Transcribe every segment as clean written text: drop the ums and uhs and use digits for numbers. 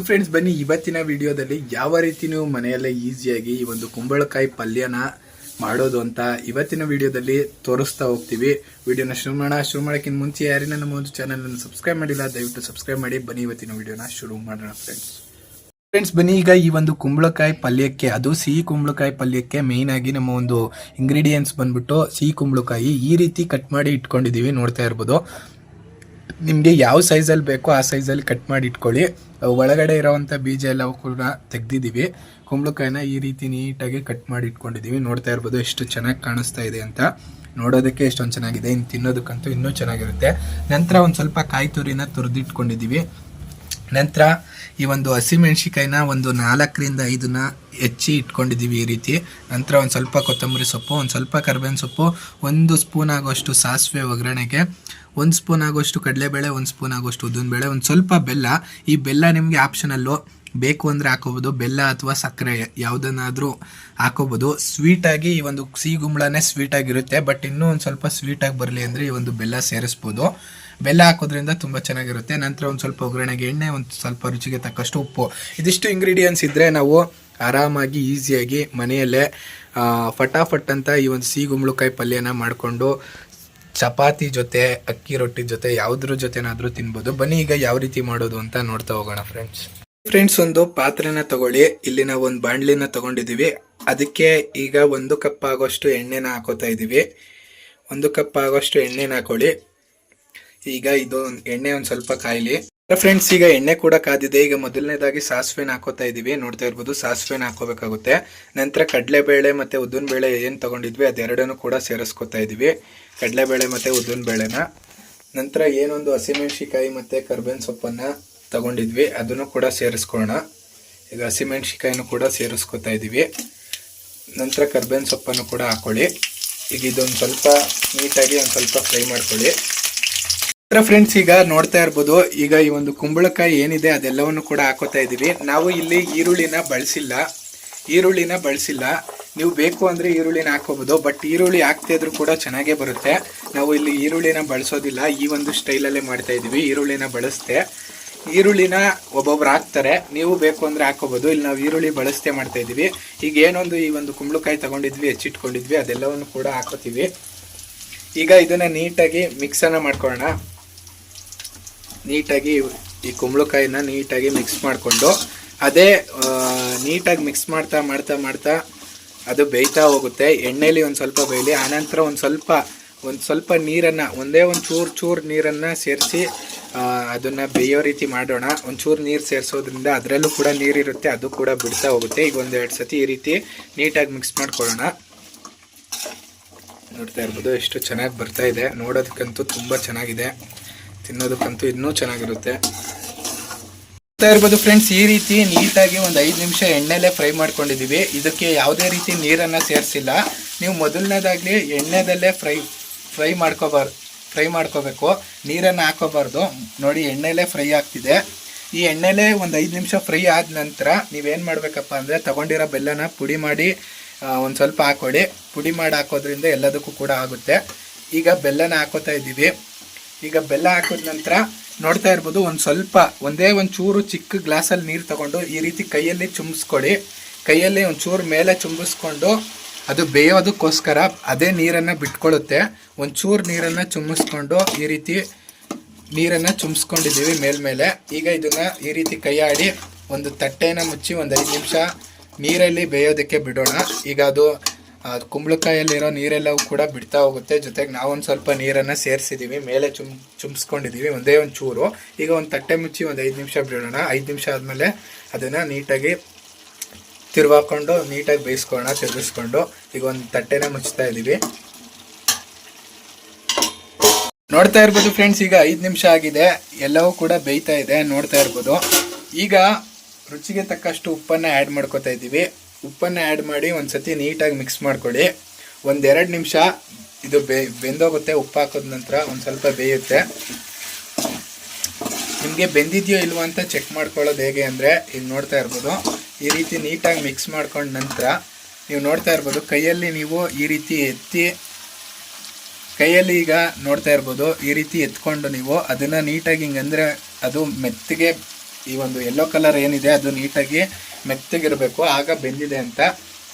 Friends, ಬನ್ನಿ ಇವತ್ತಿನ ವಿಡಿಯೋದಲ್ಲಿ ಯಾವ ರೀತಿ ನೀವು ಮನೆಯಲ್ಲೇ ಈಸಿಯಾಗಿ ಈ ಒಂದು ಕುಂಬಳಕಾಯಿ ಪಲ್ಯನ ಮಾಡೋದು ಅಂತ ಇವತ್ತಿನ ವಿಡಿಯೋದಲ್ಲಿ ತೋರಿಸ್ತಾ ಹೋಗ್ತೀವಿ. ವಿಡಿಯೋನ ಶುರು ಮಾಡೋಕ್ಕಿಂತ ಮುಂಚೆ ಯಾರಿನ ನಮ್ಮ ಒಂದು ಚಾನಲ್ ಅನ್ನು ಸಬ್ಸ್ಕ್ರೈಬ್ ಮಾಡಿಲ್ಲ, ದಯವಿಟ್ಟು ಸಬ್ಸ್ಕ್ರೈಬ್ ಮಾಡಿ. ಬನ್ನಿ ಇವತ್ತಿನ ವಿಡಿಯೋನ ಶುರು ಮಾಡೋಣ ಫ್ರೆಂಡ್ಸ್. ಬನ್ನಿ ಈಗ ಈ ಒಂದು ಕುಂಬಳಕಾಯಿ ಪಲ್ಯಕ್ಕೆ, ಅದು ಸಿಹಿ ಕುಂಬಳಕಾಯಿ ಪಲ್ಯಕ್ಕೆ ಮೇಯ್ನ್ ಆಗಿ ನಮ್ಮ ಒಂದು ಇಂಗ್ರೀಡಿಯೆಂಟ್ಸ್ ಬಂದ್ಬಿಟ್ಟು ಸಿಹಿ ಕುಂಬಳಕಾಯಿ ಈ ರೀತಿ ಕಟ್ ಮಾಡಿ ಇಟ್ಕೊಂಡಿದೀವಿ. ನೋಡ್ತಾ ಇರ್ಬೋದು. ನಿಮಗೆ ಯಾವ ಸೈಜಲ್ಲಿ ಬೇಕೋ ಆ ಸೈಜಲ್ಲಿ ಕಟ್ ಮಾಡಿ ಇಟ್ಕೊಳ್ಳಿ. ಒಳಗಡೆ ಇರೋವಂಥ ಬೀಜ ಎಲ್ಲ ಕೂಡ ತೆಗ್ದಿದ್ದೀವಿ. ಕುಂಬಳಕಾಯಿನ ಈ ರೀತಿ ನೀಟಾಗಿ ಕಟ್ ಮಾಡಿ ಇಟ್ಕೊಂಡಿದ್ದೀವಿ. ನೋಡ್ತಾ ಇರ್ಬೋದು ಎಷ್ಟು ಚೆನ್ನಾಗಿ ಕಾಣಿಸ್ತಾ ಇದೆ ಅಂತ. ನೋಡೋದಕ್ಕೆ ಎಷ್ಟೊಂದು ಚೆನ್ನಾಗಿದೆ, ಇನ್ನು ತಿನ್ನೋದಕ್ಕಂತೂ ಇನ್ನೂ ಚೆನ್ನಾಗಿರುತ್ತೆ. ನಂತರ ಒಂದು ಸ್ವಲ್ಪ ಕಾಯಿ ತುರಿನ ತುರಿದಿಟ್ಕೊಂಡಿದ್ದೀವಿ. ನಂತರ ಈ ಒಂದು ಹಸಿಮೆಣ್ಸಿಕಾಯಿನ ಒಂದು 4ರಿಂದ 5 ಹೆಚ್ಚಿ ಇಟ್ಕೊಂಡಿದ್ದೀವಿ ಈ ರೀತಿ. ನಂತರ ಒಂದು ಸ್ವಲ್ಪ ಕೊತ್ತಂಬರಿ ಸೊಪ್ಪು, ಒಂದು ಸ್ವಲ್ಪ ಕರಿಬೇವಿನ ಸೊಪ್ಪು, 1 ಸ್ಪೂನ್ ಆಗೋಷ್ಟು ಸಾಸಿವೆ ಒಗ್ಗರಣೆಗೆ, 1 ಸ್ಪೂನ್ ಆಗೋಷ್ಟು ಕಡಲೆಬೇಳೆ, 1 ಸ್ಪೂನ್ ಆಗೋಷ್ಟು ಉದ್ದಿನಬೇಳೆ, ಒಂದು ಸ್ವಲ್ಪ ಬೆಲ್ಲ. ಈ ಬೆಲ್ಲ ನಿಮಗೆ ಆಪ್ಷನಲ್ಲು, ಬೇಕು ಅಂದರೆ ಹಾಕೋಬೋದು. ಬೆಲ್ಲ ಅಥವಾ ಸಕ್ಕರೆ ಯಾವುದನ್ನಾದರೂ ಹಾಕೋಬೋದು. ಸ್ವೀಟಾಗಿ ಈ ಒಂದು ಸಿಹಿ ಕುಂಬಳನೇ ಸ್ವೀಟಾಗಿರುತ್ತೆ, ಬಟ್ ಇನ್ನೂ ಒಂದು ಸ್ವಲ್ಪ ಸ್ವೀಟಾಗಿ ಬರಲಿ ಅಂದರೆ ಈ ಒಂದು ಬೆಲ್ಲ ಸೇರಿಸ್ಬೋದು. ಬೆಲ್ಲ ಹಾಕೋದ್ರಿಂದ ತುಂಬ ಚೆನ್ನಾಗಿರುತ್ತೆ. ನಂತರ ಒಂದು ಸ್ವಲ್ಪ ಒಗ್ಗರಣೆಗೆ ಎಣ್ಣೆ, ಒಂದು ಸ್ವಲ್ಪ ರುಚಿಗೆ ತಕ್ಕಷ್ಟು ಉಪ್ಪು. ಇದಿಷ್ಟು ಇಂಗ್ರೀಡಿಯೆಂಟ್ಸ್ ಇದ್ದರೆ ನಾವು ಆರಾಮಾಗಿ ಈಸಿಯಾಗಿ ಮನೆಯಲ್ಲೇ ಫಟಾಫಟ್ ಅಂತ ಈ ಒಂದು ಸಿಹಿ ಕುಂಬಳಕಾಯಿ ಪಲ್ಯನ ಮಾಡಿಕೊಂಡು ಚಪಾತಿ ಜೊತೆ, ಅಕ್ಕಿ ರೊಟ್ಟಿ ಜೊತೆ, ಯಾವುದ್ರ ಜೊತೆನಾದರೂ ತಿನ್ಬೋದು. ಬನ್ನಿ ಈಗ ಯಾವ ರೀತಿ ಮಾಡೋದು ಅಂತ ನೋಡ್ತಾ ಹೋಗೋಣ ಫ್ರೆಂಡ್ಸ್. ಒಂದು ಪಾತ್ರೆನ ತಗೊಳ್ಳಿ. ಇಲ್ಲಿ ನಾವು ಒಂದು ಬಾಣಲಿನ ತಗೊಂಡಿದ್ದೀವಿ. ಅದಕ್ಕೆ ಈಗ 1 ಕಪ್ ಆಗೋಷ್ಟು ಎಣ್ಣೆನ ಹಾಕೋತಾ ಇದ್ದೀವಿ. 1 ಕಪ್ ಆಗೋಷ್ಟು ಎಣ್ಣೆನ ಹಾಕೊಳ್ಳಿ. ಈಗ ಇದು ಎಣ್ಣೆ ಒಂದು ಸ್ವಲ್ಪ ಕಾಯಲಿ ಫ್ರೆಂಡ್ಸ್. ಈಗ ಎಣ್ಣೆ ಕೂಡ ಕಾದಿದೆ. ಈಗ ಮೊದಲನೇದಾಗಿ ಸಾಸಿವೆನ ಹಾಕೋತಾ ಇದೀವಿ. ನೋಡ್ತಾ ಇರ್ಬೋದು, ಸಾಸಿವೆನ ಹಾಕೋಬೇಕಾಗುತ್ತೆ. ನಂತರ ಕಡಲೆಬೇಳೆ ಮತ್ತೆ ಉದ್ದಿನಬೇಳೆ ಏನು ತಗೊಂಡಿದ್ವಿ ಅದೆರಡನ್ನು ಕೂಡ ಸೇರಿಸ್ಕೊತಾ ಇದೀವಿ. ಕಡಲೆಬೇಳೆ ಮತ್ತೆ ಉದ್ದಿನಬೇಳೆನ, ನಂತರ ಏನೊಂದು ಹಸಿಮೆಣ್ಸಿಕಾಯಿ ಮತ್ತೆ ಕರ್ಬೇವಿನ ಸೊಪ್ಪನ್ನ ತಗೊಂಡಿದ್ವಿ ಅದನ್ನು ಕೂಡ ಸೇರಿಸ್ಕೊಳ್ಳೋಣ. ಈಗ ಹಸಿಮೆಣ್ಸಿಕಾಯಿನೂ ಕೂಡ ಸೇರಿಸ್ಕೊತಾ ಇದೀವಿ. ನಂತರ ಕರ್ಬೇವಿನ ಸೊಪ್ಪನ್ನು ಕೂಡ ಹಾಕೊಳ್ಳಿ. ಈಗ ಇದೊಂದು ಸ್ವಲ್ಪ ನೀಟಾಗಿ ಒಂದು ಸ್ವಲ್ಪ ಫ್ರೈ ಮಾಡ್ಕೊಳ್ಳಿ ಫ್ರೆಂಡ್ಸ್. ಈಗ ನೋಡ್ತಾ ಇರ್ಬೋದು, ಈಗ ಈ ಒಂದು ಕುಂಬಳಕಾಯಿ ಏನಿದೆ ಅದೆಲ್ಲವನ್ನು ಕೂಡ ಹಾಕೋತಾ ಇದೀವಿ. ನಾವು ಇಲ್ಲಿ ಈರುಳ್ಳಿನ ಬಳಸಿಲ್ಲ. ನೀವು ಬೇಕು ಅಂದ್ರೆ ಈರುಳ್ಳಿನ ಹಾಕೋಬಹುದು, ಬಟ್ ಈರುಳ್ಳಿ ಹಾಕ್ತಾ ಇದ್ರು ಕೂಡ ಚೆನ್ನಾಗೇ ಬರುತ್ತೆ. ನಾವು ಇಲ್ಲಿ ಈರುಳ್ಳಿನ ಬಳಸೋದಿಲ್ಲ, ಈ ಒಂದು ಸ್ಟೈಲಲ್ಲೇ ಮಾಡ್ತಾ ಇದೀವಿ. ಈರುಳ್ಳಿನ ಬಳಸ್ತೆ, ಈರುಳ್ಳಿನ ಒಬ್ಬೊಬ್ರು ಹಾಕ್ತಾರೆ, ನೀವು ಬೇಕು ಅಂದ್ರೆ ಹಾಕೋಬಹುದು. ಇಲ್ಲಿ ನಾವು ಈರುಳ್ಳಿ ಬಳಸ್ತೇ ಮಾಡ್ತಾ ಇದೀವಿ. ಈಗ ಏನೊಂದು ಈ ಒಂದು ಕುಂಬಳಕಾಯಿ ತಗೊಂಡಿದ್ವಿ, ಹೆಚ್ಚಿಟ್ಕೊಂಡಿದ್ವಿ, ಅದೆಲ್ಲವನ್ನು ಕೂಡ ಹಾಕೋತೀವಿ. ಈಗ ಇದನ್ನ ನೀಟಾಗಿ ಮಿಕ್ಸನ್ನ ಮಾಡ್ಕೊಳ್ಳೋಣ. ನೀಟಾಗಿ ಈ ಕುಂಬಳಕಾಯಿನ ನೀಟಾಗಿ ಮಿಕ್ಸ್ ಮಾಡಿಕೊಂಡು, ಅದೇ ನೀಟಾಗಿ ಮಿಕ್ಸ್ ಮಾಡ್ತಾ ಮಾಡ್ತಾ ಮಾಡ್ತಾ ಅದು ಬೇಯ್ತಾ ಹೋಗುತ್ತೆ. ಎಣ್ಣೆಲಿ ಒಂದು ಸ್ವಲ್ಪ ಬೇಯಲಿ. ಆನಂತರ ಒಂದು ಸ್ವಲ್ಪ ನೀರನ್ನು, ಒಂದು ಚೂರು ನೀರನ್ನು ಸೇರಿಸಿ ಅದನ್ನು ಬೇಯೋ ರೀತಿ ಮಾಡೋಣ. ಒಂಚೂರು ನೀರು ಸೇರಿಸೋದ್ರಿಂದ ಅದರಲ್ಲೂ ಕೂಡ ನೀರಿರುತ್ತೆ, ಅದು ಕೂಡ ಬಿಡ್ತಾ ಹೋಗುತ್ತೆ. ಈಗ 1-2 ಸತಿ ಈ ರೀತಿ ನೀಟಾಗಿ ಮಿಕ್ಸ್ ಮಾಡ್ಕೊಳ್ಳೋಣ. ನೋಡ್ತಾ ಇರ್ಬೋದು ಎಷ್ಟು ಚೆನ್ನಾಗಿ ಬರ್ತಾ ಇದೆ. ನೋಡೋದಕ್ಕಂತೂ ತುಂಬ ಚೆನ್ನಾಗಿದೆ, ತಿನ್ನೋದಕ್ಕಂತೂ ಇನ್ನೂ ಚೆನ್ನಾಗಿರುತ್ತೆ. ನೋಡ್ತಾ ಇರ್ಬೋದು ಫ್ರೆಂಡ್ಸ್, ಈ ರೀತಿ ನೀಟಾಗಿ ಒಂದು 5 ನಿಮಿಷ ಎಣ್ಣೆಲೆ ಫ್ರೈ ಮಾಡ್ಕೊಂಡಿದ್ದೀವಿ. ಇದಕ್ಕೆ ಯಾವುದೇ ರೀತಿ ನೀರನ್ನು ಸೇರಿಸಿಲ್ಲ. ನೀವು ಮೊದಲನೇದಾಗಲಿ ಎಣ್ಣೆದಲ್ಲೇ ಫ್ರೈ ಮಾಡ್ಕೋಬೇಕು, ನೀರನ್ನು ಹಾಕೋಬಾರ್ದು. ನೋಡಿ, ಎಣ್ಣೆಲೆ ಫ್ರೈ ಆಗ್ತಿದೆ. ಈ ಎಣ್ಣೆಲೆ ಒಂದು 5 ನಿಮಿಷ ಫ್ರೈ ಆದ ನಂತರ ನೀವೇನು ಮಾಡಬೇಕಪ್ಪ ಅಂದರೆ, ತಗೊಂಡಿರೋ ಬೆಲ್ಲನ ಪುಡಿ ಮಾಡಿ ಒಂದು ಸ್ವಲ್ಪ ಹಾಕೊಳ್ಳಿ. ಪುಡಿ ಮಾಡಿ ಹಾಕೋದ್ರಿಂದ ಎಲ್ಲದಕ್ಕೂ ಕೂಡ ಆಗುತ್ತೆ. ಈಗ ಬೆಲ್ಲನ ಹಾಕೋತಾ ಇದ್ದೀವಿ. ಈಗ ಬೆಲ್ಲ ಹಾಕಿದ ನಂತರ ನೋಡ್ತಾ ಇರ್ಬೋದು, ಒಂದೇ ಒಂದು ಚೂರು ಚಿಕ್ಕ ಗ್ಲಾಸಲ್ಲಿ ನೀರು ತಗೊಂಡು ಈ ರೀತಿ ಕೈಯಲ್ಲಿ ಚುಮ್ಮಿಸ್ಕೊಳ್ಳಿ. ಕೈಯಲ್ಲಿ ಒಂಚೂರು ಮೇಲೆ ಚುಮ್ಮಿಸ್ಕೊಂಡು ಅದು ಬೇಯೋದಕ್ಕೋಸ್ಕರ ಅದೇ ನೀರನ್ನು ಬಿಟ್ಕೊಳ್ಳುತ್ತೆ. ಒಂಚೂರು ನೀರನ್ನು ಚುಮ್ಮಿಸ್ಕೊಂಡು ಈ ರೀತಿ ನೀರನ್ನು ಚುಮ್ಮಿಸ್ಕೊಂಡಿದ್ದೀವಿ ಮೇಲ್ಮೇಲೆ. ಈಗ ಇದನ್ನು ಈ ರೀತಿ ಕೈ ಆಡಿ ಒಂದು ತಟ್ಟೆನ ಮುಚ್ಚಿ ಒಂದು 5 ನಿಮಿಷ ನೀರಲ್ಲಿ ಬೇಯೋದಕ್ಕೆ ಬಿಡೋಣ. ಈಗ ಅದು ಕುಂಬಳಕಾಯಲ್ಲಿರೋ ನೀರೆಲ್ಲವೂ ಕೂಡ ಬಿಡ್ತಾ ಹೋಗುತ್ತೆ. ಜೊತೆಗೆ ನಾವೊಂದು ಸ್ವಲ್ಪ ನೀರನ್ನು ಸೇರಿಸಿದ್ದೀವಿ, ಮೇಲೆ ಚುಮ್ಮಿಸ್ಕೊಂಡಿದ್ದೀವಿ ಒಂದೇ ಒಂದು ಚೂರು. ಈಗ ಒಂದು ತಟ್ಟೆ ಮುಚ್ಚಿ ಒಂದು 5 ನಿಮಿಷ ಬಿಡೋಣ. 5 ನಿಮಿಷ ಆದಮೇಲೆ ಅದನ್ನು ನೀಟಾಗಿ ತಿರುವಾಕೊಂಡು ನೀಟಾಗಿ ಬೇಯಿಸ್ಕೊಳ್ಳೋಣ, ತಿರುಗಿಸ್ಕೊಂಡು. ಈಗ ಒಂದು ತಟ್ಟೆನ ಮುಚ್ತಾ ಇದ್ದೀವಿ. ನೋಡ್ತಾ ಇರ್ಬೋದು ಫ್ರೆಂಡ್ಸ್, ಈಗ 5 ನಿಮಿಷ ಆಗಿದೆ, ಎಲ್ಲವೂ ಕೂಡ ಬೇಯ್ತಾ ಇದೆ. ನೋಡ್ತಾ ಇರ್ಬೋದು. ಈಗ ರುಚಿಗೆ ತಕ್ಕಷ್ಟು ಉಪ್ಪನ್ನು ಆ್ಯಡ್ ಮಾಡ್ಕೋತಾ ಇದ್ದೀವಿ. ಉಪ್ಪನ್ನು ಆ್ಯಡ್ ಮಾಡಿ ಒಂದು ಸತಿ ನೀಟಾಗಿ ಮಿಕ್ಸ್ ಮಾಡ್ಕೊಳ್ಳಿ. 1-2 ನಿಮಿಷ ಇದು ಬೆಂದೋಗುತ್ತೆ. ಉಪ್ಪು ಹಾಕೋದ ನಂತರ ಒಂದು ಸ್ವಲ್ಪ ಬೇಯುತ್ತೆ. ನಿಮಗೆ ಬೆಂದಿದೆಯೋ ಇಲ್ವೋ ಅಂತ ಚೆಕ್ ಮಾಡ್ಕೊಳ್ಳೋದು ಹೇಗೆ ಅಂದರೆ, ಈಗ ನೋಡ್ತಾ ಇರ್ಬೋದು, ಈ ರೀತಿ ನೀಟಾಗಿ ಮಿಕ್ಸ್ ಮಾಡ್ಕೊಂಡ ನಂತರ ನೀವು ನೋಡ್ತಾ ಇರ್ಬೋದು, ಕೈಯಲ್ಲಿ ನೀವು ಈ ರೀತಿ ಎತ್ತಿ, ಕೈಯಲ್ಲಿ ಈಗ ನೋಡ್ತಾ ಇರ್ಬೋದು ಈ ರೀತಿ ಎತ್ಕೊಂಡು ನೀವು ಅದನ್ನು ನೀಟಾಗಿ ಹಿಂಗಂದರೆ ಅದು ಮೆತ್ತಗೆ ಈ ಒಂದು ಯೆಲ್ಲೋ ಕಲರ್ ಏನಿದೆ ಅದು ನೀಟಾಗಿ ಮೆತ್ತಗಿರಬೇಕು, ಆಗ ಬೆಂದಿದೆ ಅಂತ.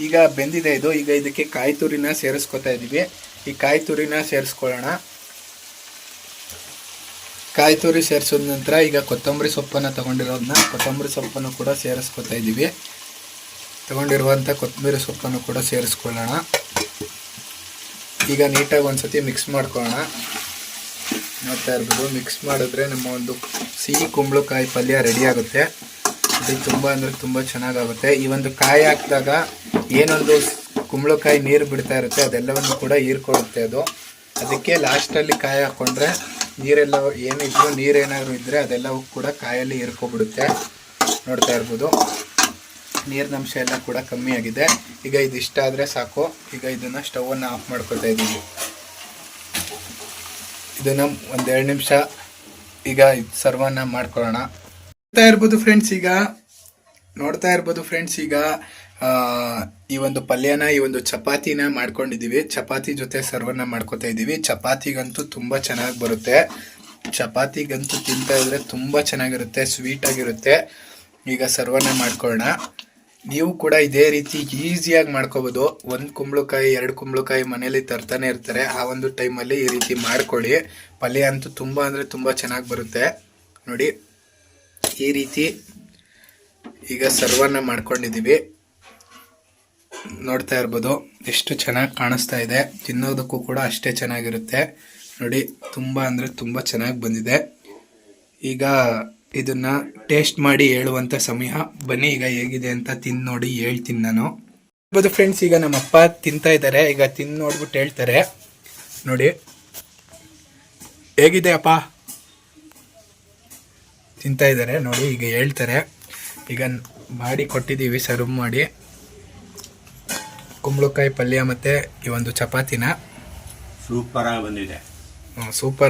ಈಗ ಬೆಂದಿದೆ ಇದು. ಈಗ ಇದಕ್ಕೆ ಕಾಯಿ ತುರಿನ ಸೇರಿಸ್ಕೊತಾ ಇದ್ದೀವಿ. ಈ ಕಾಯಿ ತುರಿನ ಸೇರಿಸ್ಕೊಳ್ಳೋಣ. ಕಾಯಿ ತುರಿ ಸೇರಿಸಿದ ನಂತರ ಈಗ ಕೊತ್ತಂಬರಿ ಸೊಪ್ಪನ್ನು ತಗೊಂಡಿರೋದನ್ನ ಕೊತ್ತಂಬರಿ ಸೊಪ್ಪನ್ನು ಕೂಡ ಸೇರಿಸ್ಕೊತಾ ಇದ್ದೀವಿ. ತಗೊಂಡಿರುವಂಥ ಕೊತ್ತಂಬರಿ ಸೊಪ್ಪನ್ನು ಕೂಡ ಸೇರಿಸ್ಕೊಳ್ಳೋಣ. ಈಗ ನೀಟಾಗಿ ಒಂದ್ಸತಿ ಮಿಕ್ಸ್ ಮಾಡ್ಕೊಳ್ಳೋಣ. ನೋಡ್ತಾ ಇರ್ಬೋದು, ಮಿಕ್ಸ್ ಮಾಡಿದ್ರೆ ನಮ್ಮ ಒಂದು ಸಿಹಿ ಕುಂಬಳಕಾಯಿ ಪಲ್ಯ ರೆಡಿ ಆಗುತ್ತೆ. ಇದು ತುಂಬ ಅಂದರೆ ತುಂಬ ಚೆನ್ನಾಗಾಗುತ್ತೆ. ಈ ಒಂದು ಕಾಯಿ ಹಾಕಿದಾಗ ಏನೊಂದು ಕುಂಬಳಕಾಯಿ ನೀರು ಬಿಡ್ತಾ ಇರುತ್ತೆ ಅದೆಲ್ಲವನ್ನು ಕೂಡ ಹೀರ್ಕೊಳ್ಳುತ್ತೆ ಅದು. ಅದಕ್ಕೆ ಲಾಸ್ಟಲ್ಲಿ ಕಾಯಿ ಹಾಕ್ಕೊಂಡ್ರೆ ನೀರೆಲ್ಲ ಏನಿದ್ರು ನೀರೇನಾದ್ರು ಇದ್ದರೆ ಅದೆಲ್ಲವೂ ಕೂಡ ಕಾಯಲ್ಲಿ ಹೀರ್ಕೊಬಿಡುತ್ತೆ. ನೋಡ್ತಾ ಇರ್ಬೋದು, ನೀರಿನಂಶ ಎಲ್ಲ ಕೂಡ ಕಮ್ಮಿ ಆಗಿದೆ. ಈಗ ಇದಿಷ್ಟ ಆದರೆ ಸಾಕು. ಈಗ ಇದನ್ನು ಸ್ಟವನ್ನು ಆಫ್ ಮಾಡ್ಕೊತಾ ಇದ್ದೀವಿ. ಇದನ್ನು 1-2 ನಿಮಿಷ ಈಗ ಸರ್ವನ್ನ ಮಾಡ್ಕೊಳ್ಳೋಣ. ನೋಡ್ತಾ ಇರ್ಬೋದು ಫ್ರೆಂಡ್ಸ್, ಈಗ ಈ ಒಂದು ಪಲ್ಯನ ಈ ಒಂದು ಚಪಾತಿನ ಮಾಡ್ಕೊಂಡಿದ್ದೀವಿ. ಚಪಾತಿ ಜೊತೆ ಸರ್ವನ್ನ ಮಾಡ್ಕೊತಾ ಇದ್ದೀವಿ. ಚಪಾತಿಗಂತೂ ತುಂಬ ಚೆನ್ನಾಗಿ ಬರುತ್ತೆ. ಚಪಾತಿಗಂತೂ ತಿಂತಾ ಇದ್ರೆ ತುಂಬ ಚೆನ್ನಾಗಿರುತ್ತೆ, ಸ್ವೀಟ್ ಆಗಿರುತ್ತೆ. ಈಗ ಸರ್ವನ್ನ ಮಾಡ್ಕೊಳ್ಳೋಣ. ನೀವು ಕೂಡ ಇದೇ ರೀತಿ ಈಸಿಯಾಗಿ ಮಾಡ್ಕೋಬೋದು. 1 ಕುಂಬಳಕಾಯಿ 2 ಕುಂಬಳಕಾಯಿ ಮನೇಲಿ ತರ್ತಾನೆ ಇರ್ತಾರೆ. ಆ ಒಂದು ಟೈಮಲ್ಲಿ ಈ ರೀತಿ ಮಾಡ್ಕೊಳ್ಳಿ. ಪಲ್ಯ ಅಂತೂ ತುಂಬ ಅಂದರೆ ತುಂಬ ಚೆನ್ನಾಗಿ ಬರುತ್ತೆ. ನೋಡಿ, ಈ ರೀತಿ ಈಗ ಸರ್ವನ್ನ ಮಾಡ್ಕೊಂಡಿದ್ದೀವಿ. ನೋಡ್ತಾ ಇರ್ಬೋದು ಎಷ್ಟು ಚೆನ್ನಾಗಿ ಕಾಣಿಸ್ತಾ ಇದೆ. ತಿನ್ನೋದಕ್ಕೂ ಕೂಡ ಅಷ್ಟೇ ಚೆನ್ನಾಗಿರುತ್ತೆ. ನೋಡಿ, ತುಂಬ ಅಂದರೆ ತುಂಬ ಚೆನ್ನಾಗಿ ಬಂದಿದೆ. ಈಗ ಇದನ್ನ ಟೇಸ್ಟ್ ಮಾಡಿ ಹೇಳುವಂಥ ಸಮಯ. ಬನ್ನಿ ಈಗ ಹೇಗಿದೆ ಅಂತ ತಿಂದು ನೋಡಿ ಹೇಳ್ತೀನಿ ನಾನು. ಫ್ರೆಂಡ್ಸ್, ಈಗ ನಮ್ಮ ಅಪ್ಪ ತಿಂತಾ ಇದ್ದಾರೆ. ಈಗ ತಿಂದು ನೋಡ್ಬಿಟ್ಟು ಹೇಳ್ತಾರೆ. ನೋಡಿ ಹೇಗಿದೆ ಅಪ್ಪ, ತಿಂತಾ ಇದ್ದಾರೆ ನೋಡಿ. ಈಗ ಹೇಳ್ತಾರೆ. ಈಗ ಮಾಡಿ ಕೊಟ್ಟಿದ್ದೀವಿ, ಸರ್ವ್ ಮಾಡಿ ಕುಂಬಳಕಾಯಿ ಪಲ್ಯ ಮತ್ತು ಈ ಒಂದು ಚಪಾತಿನ. ಸೂಪರ್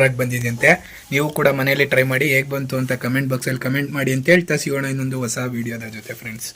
ಆಗಿ ಬಂದಿದೆ ಅಂತೆ. ನೀವು ಕೂಡ ಮನೆಯಲ್ಲಿ ಟ್ರೈ ಮಾಡಿ. ಹೇಗೆ ಬಂತು ಅಂತ ಕಮೆಂಟ್ ಬಾಕ್ಸಲ್ಲಿ ಕಮೆಂಟ್ ಮಾಡಿ ಅಂತ ಹೇಳ್ತಾ ಸಿಗೋಣ ಇನ್ನೊಂದು ಹೊಸ ವಿಡಿಯೋದ ಜೊತೆ ಫ್ರೆಂಡ್ಸ್.